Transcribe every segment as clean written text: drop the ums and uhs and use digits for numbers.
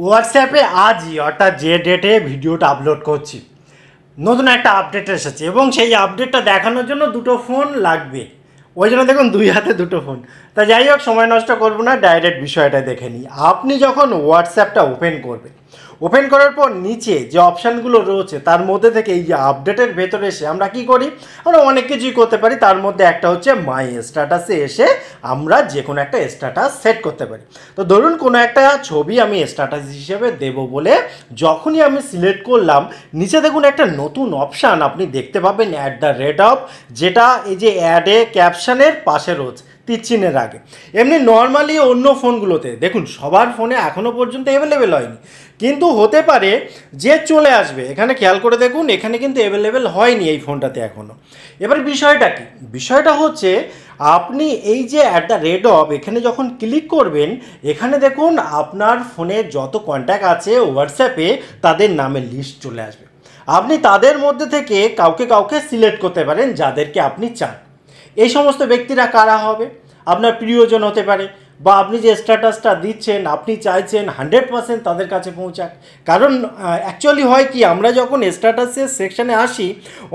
হোয়াটসঅ্যাপে আজই অর্থাৎ যে ডেটে ভিডিওটা আপলোড করছি নতুন একটা আপডেট এসেছে এবং সেই আপডেটটা দেখানোর জন্য দুটো ফোন লাগবে। ওই জন্য দেখুন দুই হাতে দুটো ফোন। তা যাই হোক, সময় নষ্ট করব না, ডাইরেক্ট বিষয়টা দেখে নিই। আপনি যখন হোয়াটসঅ্যাপটা ওপেন করবেন, ওপেন করার পর নিচে যে অপশানগুলো রয়েছে তার মধ্যে থেকে এই যে আপডেটের ভেতরে এসে আমরা কি করি, আমরা অনেক কিছুই করতে পারি। তার মধ্যে একটা হচ্ছে মাই স্ট্যাটাসে এসে আমরা যে কোনো একটা স্ট্যাটাস সেট করতে পারি। তো ধরুন কোনো একটা ছবি আমি স্ট্যাটাস হিসেবে দেব বলে যখনই আমি সিলেক্ট করলাম, নিচে দেখুন একটা নতুন অপশান আপনি দেখতে পাবেন @, যেটা এই যে অ্যাডে ক্যাপশনের পাশে রয়েছে তীরচিহ্নের আগে। এমনি নর্মালি অন্য ফোনগুলোতে দেখুন সবার ফোনে এখনও পর্যন্ত অ্যাভেলেবেল হয়নি, কিন্তু হতে পারে যে চলে আসবে। এখানে খেয়াল করে দেখুন, এখানে কিন্তু অ্যাভেলেবেল হয়নি এই ফোনটাতে এখনও। এবার বিষয়টা কি, বিষয়টা হচ্ছে আপনি এই যে @, এখানে যখন ক্লিক করবেন, এখানে দেখুন আপনার ফোনে যত কন্ট্যাক্ট আছে হোয়াটসঅ্যাপে তাদের নামের লিস্ট চলে আসবে। আপনি তাদের মধ্যে থেকে কাউকে কাউকে সিলেক্ট করতে পারেন যাদেরকে আপনি চান। এই সমস্ত ব্যক্তিরা কারা হবে? আপনার প্রিয়জন হতে পারে, বা আপনি যে স্ট্যাটাসটা দিচ্ছেন আপনি চাইছেন 100% তাদের কাছে পৌঁছাক। কারণ অ্যাকচুয়ালি হয় কি, আমরা যখন স্ট্যাটাসের সেকশানে আসি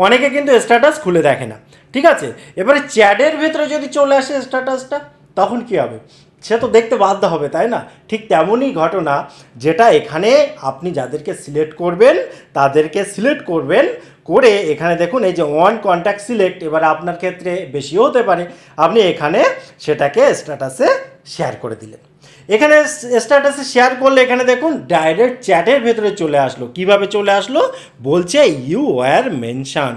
অনেকে কিন্তু স্ট্যাটাস খুলে দেখে না, ঠিক আছে? এবারে চ্যাটের ভেতরে যদি চলে আসে স্ট্যাটাসটা, তখন কি হবে? সে তো দেখতে বাধ্য হবে, তাই না? ঠিক তেমনই ঘটনা, যেটা এখানে আপনি যাদেরকে সিলেক্ট করবেন তাদেরকে সিলেক্ট করবেন করে এখানে দেখুন এই যে ওয়ান কন্ট্যাক্ট সিলেক্ট, এবার আপনার ক্ষেত্রে বেশিও হতে পারে, আপনি এখানে সেটাকে স্ট্যাটাসে শেয়ার করে দিলেন। এখানে স্ট্যাটাসে শেয়ার করলে এখানে দেখুন ডাইরেক্ট চ্যাটের ভেতরে চলে আসলো। কিভাবে চলে আসলো? বলছে ইউ ওয়্যার মেনশন,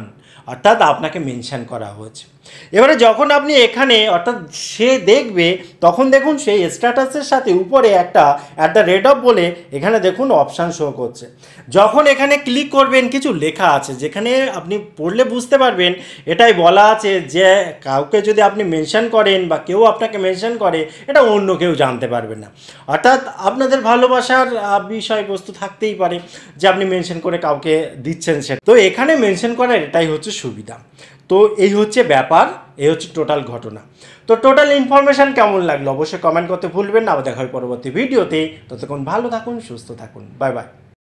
অর্থাৎ আপনাকে মেনশন করা হয়েছে। এবারে যখন আপনি এখানে অর্থাৎ সে দেখবে, তখন দেখুন সেই স্ট্যাটাসের সাথে উপরে একটা @, বলে এখানে দেখুন অপশান শো করছে। যখন এখানে ক্লিক করবেন কিছু লেখা আছে, যেখানে আপনি পড়লে বুঝতে পারবেন এটাই বলা আছে যে কাউকে যদি আপনি মেনশন করেন বা কেউ আপনাকে মেনশন করে, এটা অন্য কেউ জানতে পারবে না। অর্থাৎ আপনাদের ভালোবাসার বিষয়বস্তু থাকতেই পারে যে আপনি মেনশন করে কাউকে দিচ্ছেন। সে তো এখানে মেনশন করার এটাই হচ্ছে সুবিধা। তো এই হচ্ছে ব্যাপার, এই হচ্ছে টোটাল ঘটনা। তো টোটাল ইনফরমেশান কেমন লাগলো অবশ্যই কমেন্ট করতে ভুলবেন না। আবার দেখা হয় পরবর্তী ভিডিওতে। ততক্ষণ ভালো থাকুন, সুস্থ থাকুন, বাই বাই।